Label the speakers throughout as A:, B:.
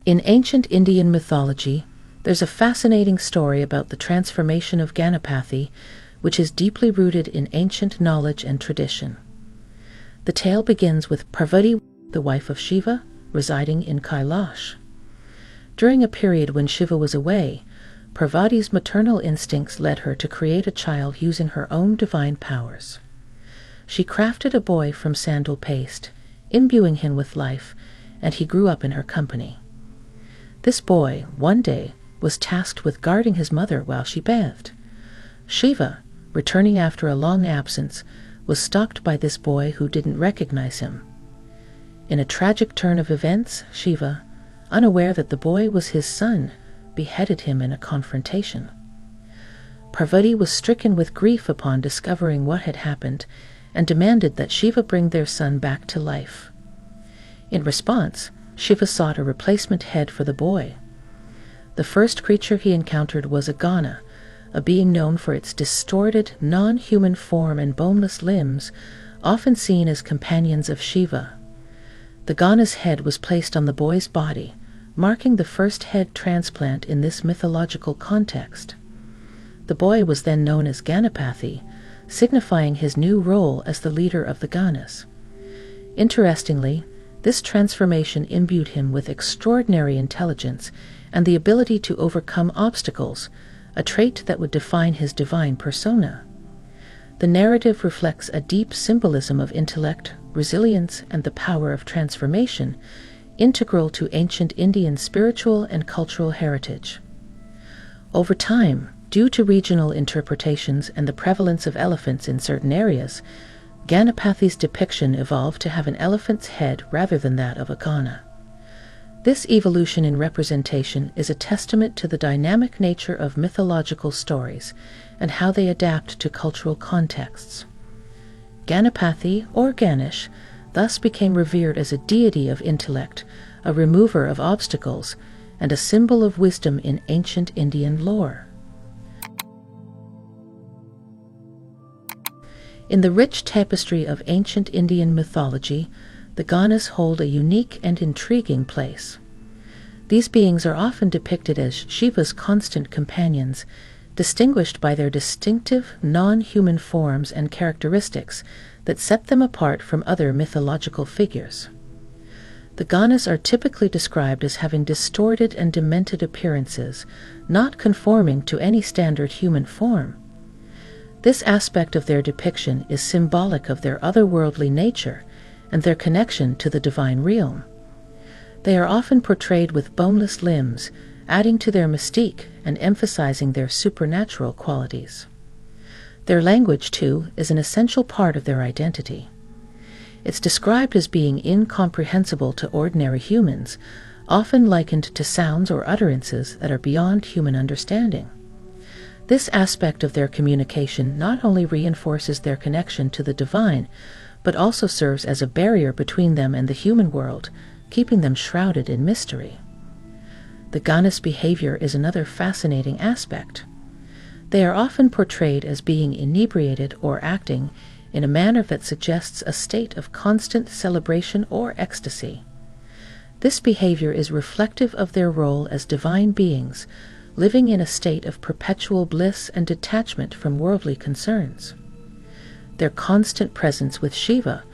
A: In ancient Indian mythology, there's a fascinating story about the transformation of Ganapathy, which is deeply rooted in ancient knowledge and tradition. The tale begins with Parvati, the wife of Shiva, residing in Kailash. During a period when Shiva was away, Parvati's maternal instincts led her to create a child using her own divine powers. She crafted a boy from sandal paste, imbuing him with life, and he grew up in her company. This boy, one day, was tasked with guarding his mother while she bathed. Shiva, returning after a long absence, was stalked by this boy who didn't recognize him. In a tragic turn of events, Shiva, unaware that the boy was his son, beheaded him in a confrontation. Parvati was stricken with grief upon discovering what had happened and demanded that Shiva bring their son back to life. In response, Shiva sought a replacement head for the boy. The first creature he encountered was a Gana, a being known for its distorted, non-human form and boneless limbs, often seen as companions of Shiva. The Gana's head was placed on the boy's body, marking the first head transplant in this mythological context. The boy was then known as Ganapathy, signifying his new role as the leader of the Ganas. Interestingly, this transformation imbued him with extraordinary intelligence and the ability to overcome obstacles, a trait that would define his divine persona. The narrative reflects a deep symbolism of intellect, resilience, and the power of transformation, integral to ancient Indian spiritual and cultural heritage. Over time, due to regional interpretations and the prevalence of elephants in certain areas, Ganapathy's depiction evolved to have an elephant's head rather than that of a Gana. This evolution in representation is a testament to the dynamic nature of mythological stories and how they adapt to cultural contexts. Ganapathy, or Ganesh, thus became revered as a deity of intellect, a remover of obstacles, and a symbol of wisdom in ancient Indian lore. In the rich tapestry of ancient Indian mythology, the Ganas hold a unique and intriguing place. These beings are often depicted as Shiva's constant companions, distinguished by their distinctive, non-human forms and characteristics that set them apart from other mythological figures. The Ganas are typically described as having distorted and demented appearances, not conforming to any standard human form. This aspect of their depiction is symbolic of their otherworldly nature and their connection to the divine realm. They are often portrayed with boneless limbs, adding to their mystique and emphasizing their supernatural qualities. Their language, too, is an essential part of their identity. It's described as being incomprehensible to ordinary humans, often likened to sounds or utterances that are beyond human understanding. This aspect of their communication not only reinforces their connection to the divine, but also serves as a barrier between them and the human world, keeping them shrouded in mystery. The Ganas' behavior is another fascinating aspect. They are often portrayed as being inebriated or acting in a manner that suggests a state of constant celebration or ecstasy. This behavior is reflective of their role as divine beings, living in a state of perpetual bliss and detachment from worldly concerns. Their constant presence with Shiva,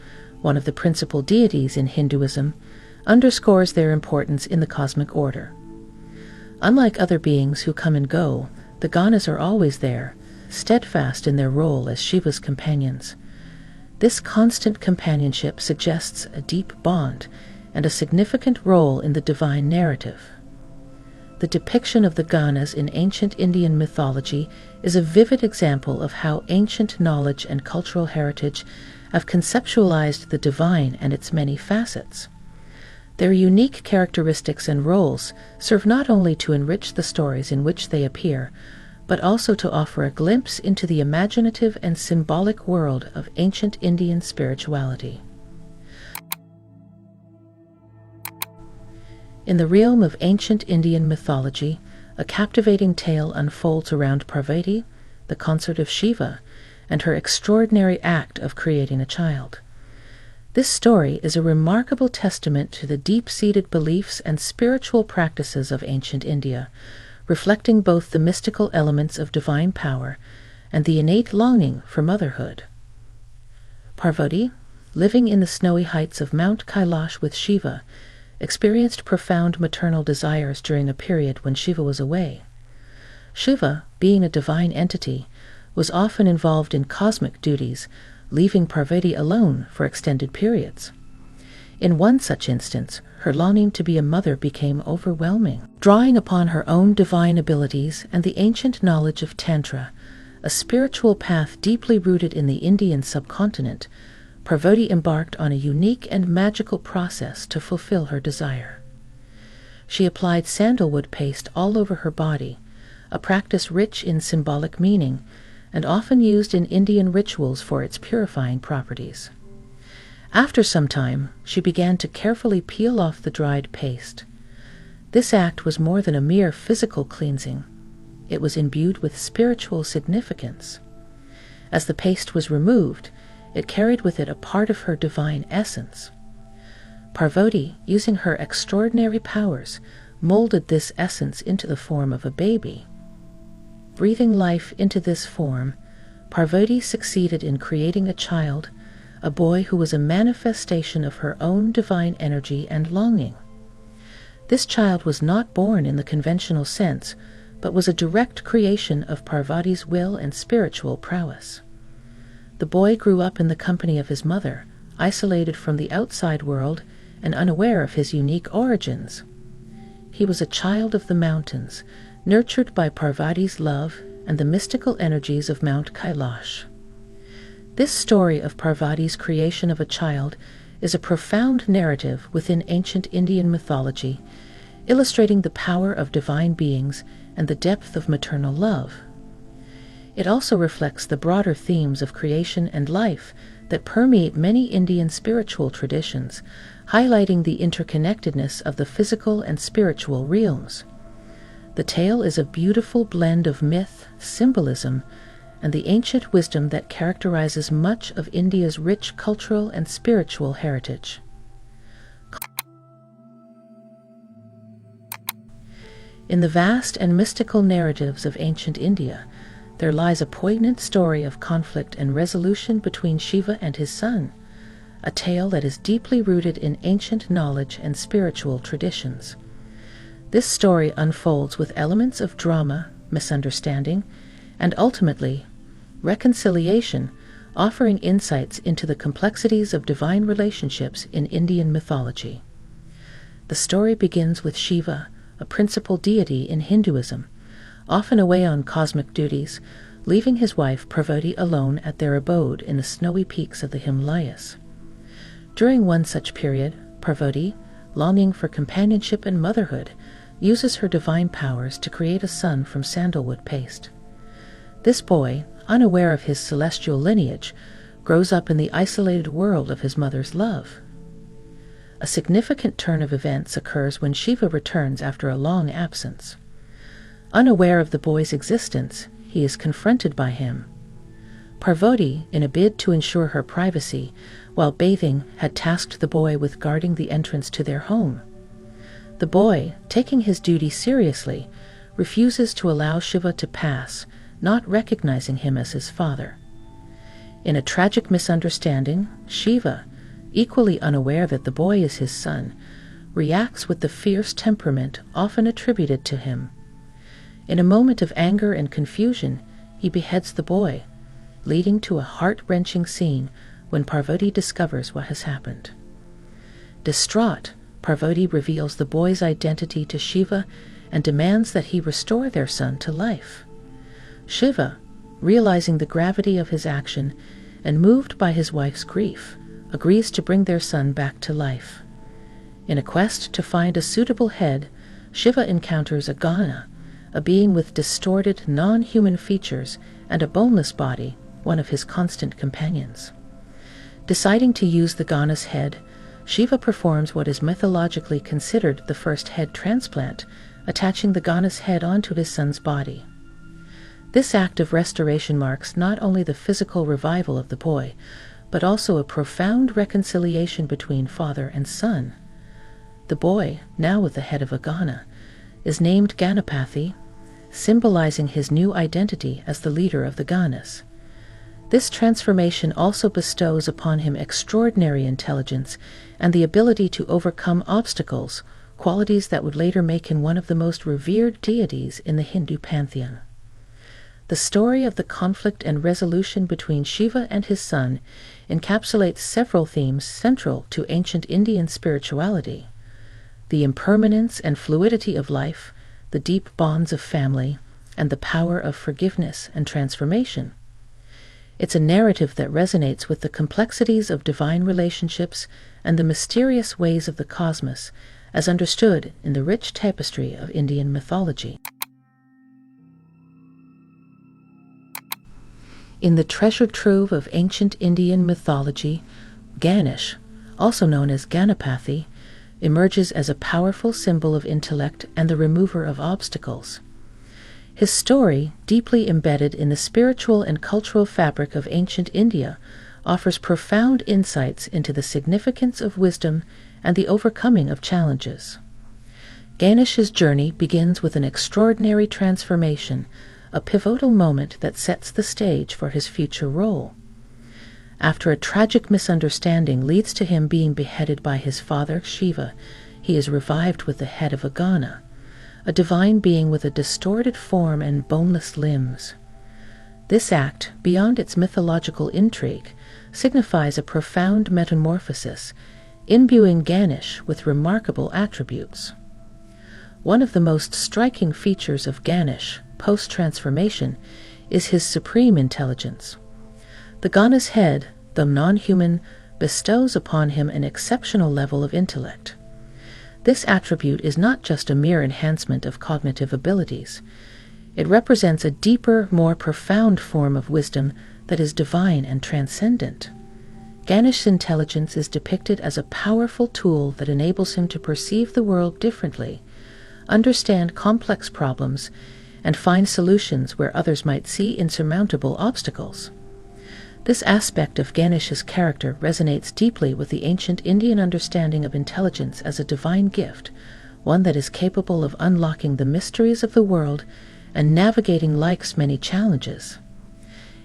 A: one of the principal deities in Hinduism, underscores their importance in the cosmic order. Unlike other beings who come and go, the Ganas are always there, steadfast in their role as Shiva's companions. This constant companionship suggests a deep bond and a significant role in the divine narrative. The depiction of the Ganas in ancient Indian mythology is a vivid example of how ancient knowledge and cultural heritage have conceptualized the divine and its many facets. Their unique characteristics and roles serve not only to enrich the stories in which they appear, but also to offer a glimpse into the imaginative and symbolic world of ancient Indian spirituality. In the realm of ancient Indian mythology, a captivating tale unfolds around Parvati, the consort of Shiva, and her extraordinary act of creating a child. This story is a remarkable testament to the deep-seated beliefs and spiritual practices of ancient India, reflecting both the mystical elements of divine power and the innate longing for motherhood. Parvati, living in the snowy heights of Mount Kailash with Shiva, experienced profound maternal desires during a period when Shiva was away. Shiva, being a divine entity, was often involved in cosmic duties, leaving Parvati alone for extended periods. In one such instance, her longing to be a mother became overwhelming. Drawing upon her own divine abilities and the ancient knowledge of Tantra, a spiritual path deeply rooted in the Indian subcontinent, Parvati embarked on a unique and magical process to fulfill her desire. She applied sandalwood paste all over her body, a practice rich in symbolic meaning and often used in Indian rituals for its purifying properties. After some time, she began to carefully peel off the dried paste. This act was more than a mere physical cleansing. It was imbued with spiritual significance. As the paste was removed, it carried with it a part of her divine essence. Parvati, using her extraordinary powers, molded this essence into the form of a baby. Breathing life into this form, Parvati succeeded in creating a child, a boy who was a manifestation of her own divine energy and longing. This child was not born in the conventional sense, but was a direct creation of Parvati's will and spiritual prowess. The boy grew up in the company of his mother, isolated from the outside world and unaware of his unique origins. He was a child of the mountains, nurtured by Parvati's love and the mystical energies of Mount Kailash. This story of Parvati's creation of a child is a profound narrative within ancient Indian mythology, illustrating the power of divine beings and the depth of maternal love. It also reflects the broader themes of creation and life that permeate many Indian spiritual traditions, highlighting the interconnectedness of the physical and spiritual realms. The tale is a beautiful blend of myth, symbolism, and the ancient wisdom that characterizes much of India's rich cultural and spiritual heritage. In the vast and mystical narratives of ancient India, there lies a poignant story of conflict and resolution between Shiva and his son, a tale that is deeply rooted in ancient knowledge and spiritual traditions. This story unfolds with elements of drama, misunderstanding, and ultimately, reconciliation, offering insights into the complexities of divine relationships in Indian mythology. The story begins with Shiva, a principal deity in Hinduism, often away on cosmic duties, leaving his wife Parvati alone at their abode in the snowy peaks of the Himalayas. During one such period, Parvati, longing for companionship and motherhood, uses her divine powers to create a son from sandalwood paste. This boy, unaware of his celestial lineage, grows up in the isolated world of his mother's love. A significant turn of events occurs when Shiva returns after a long absence. Unaware of the boy's existence, he is confronted by him. Parvati, in a bid to ensure her privacy, while bathing, had tasked the boy with guarding the entrance to their home. The boy, taking his duty seriously, refuses to allow Shiva to pass, not recognizing him as his father. In a tragic misunderstanding, Shiva, equally unaware that the boy is his son, reacts with the fierce temperament often attributed to him. In a moment of anger and confusion, he beheads the boy, leading to a heart-wrenching scene when Parvati discovers what has happened. Distraught, Parvati reveals the boy's identity to Shiva and demands that he restore their son to life. Shiva, realizing the gravity of his action and moved by his wife's grief, agrees to bring their son back to life. In a quest to find a suitable head, Shiva encounters a Gana, a being with distorted, non-human features and a boneless body, one of his constant companions. Deciding to use the Gana's head, Shiva performs what is mythologically considered the first head transplant, attaching the Gana's head onto his son's body. This act of restoration marks not only the physical revival of the boy, but also a profound reconciliation between father and son. The boy, now with the head of a Gana, is named Ganapathy, symbolizing his new identity as the leader of the Ganas. This transformation also bestows upon him extraordinary intelligence and the ability to overcome obstacles, qualities that would later make him one of the most revered deities in the Hindu pantheon. The story of the conflict and resolution between Shiva and his son encapsulates several themes central to ancient Indian spirituality: the impermanence and fluidity of life, the deep bonds of family, and the power of forgiveness and transformation. It's a narrative that resonates with the complexities of divine relationships and the mysterious ways of the cosmos, as understood in the rich tapestry of Indian mythology. In the treasure trove of ancient Indian mythology, Ganesh, also known as Ganapathy, emerges as a powerful symbol of intellect and the remover of obstacles. His story, deeply embedded in the spiritual and cultural fabric of ancient India, offers profound insights into the significance of wisdom and the overcoming of challenges. Ganesh's journey begins with an extraordinary transformation, a pivotal moment that sets the stage for his future role. After a tragic misunderstanding leads to him being beheaded by his father, Shiva, he is revived with the head of a Gana, a divine being with a distorted form and boneless limbs. This act, beyond its mythological intrigue, signifies a profound metamorphosis, imbuing Ganesh with remarkable attributes. One of the most striking features of Ganesh, post-transformation, is his supreme intelligence. The Gana's head, though non-human, bestows upon him an exceptional level of intellect. This attribute is not just a mere enhancement of cognitive abilities. It represents a deeper, more profound form of wisdom that is divine and transcendent. Ganesh's intelligence is depicted as a powerful tool that enables him to perceive the world differently, understand complex problems, and find solutions where others might see insurmountable obstacles. This aspect of Ganesh's character resonates deeply with the ancient Indian understanding of intelligence as a divine gift, one that is capable of unlocking the mysteries of the world and navigating life's many challenges.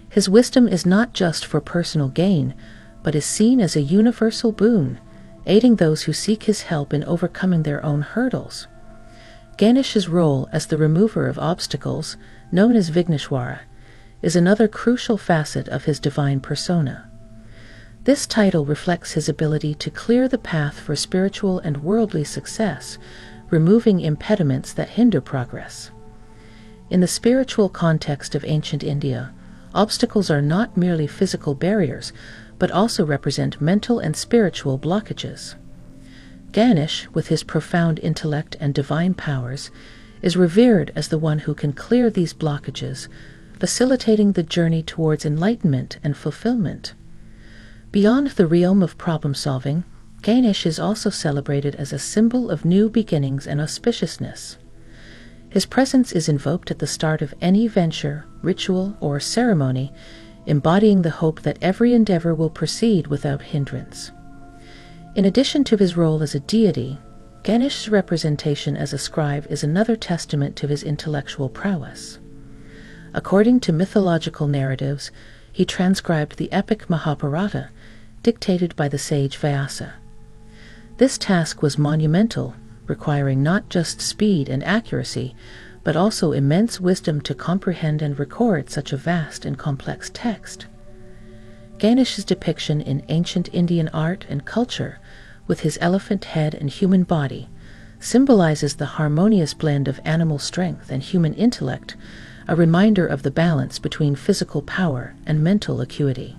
A: His wisdom is not just for personal gain, but is seen as a universal boon, aiding those who seek his help in overcoming their own hurdles. Ganesh's role as the remover of obstacles, known as Vigneshwara, is another crucial facet of his divine persona. This title reflects his ability to clear the path for spiritual and worldly success, removing impediments that hinder progress. In the spiritual context of ancient India, obstacles are not merely physical barriers, but also represent mental and spiritual blockages. Ganesh, with his profound intellect and divine powers, is revered as the one who can clear these blockages, facilitating the journey towards enlightenment and fulfillment. Beyond the realm of problem-solving, Ganesh is also celebrated as a symbol of new beginnings and auspiciousness. His presence is invoked at the start of any venture, ritual, or ceremony, embodying the hope that every endeavor will proceed without hindrance. In addition to his role as a deity, Ganesh's representation as a scribe is another testament to his intellectual prowess. According to mythological narratives, he transcribed the epic Mahabharata, dictated by the sage Vyasa. This task was monumental, requiring not just speed and accuracy, but also immense wisdom to comprehend and record such a vast and complex text. Ganesh's depiction in ancient Indian art and culture, with his elephant head and human body, symbolizes the harmonious blend of animal strength and human intellect, a reminder of the balance between physical power and mental acuity.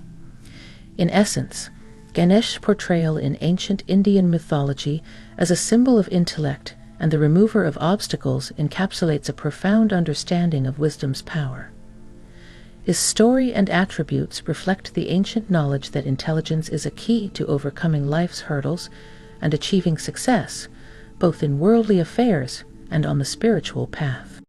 A: In essence, Ganesh's portrayal in ancient Indian mythology as a symbol of intellect and the remover of obstacles encapsulates a profound understanding of wisdom's power. His story and attributes reflect the ancient knowledge that intelligence is a key to overcoming life's hurdles and achieving success, both in worldly affairs and on the spiritual path.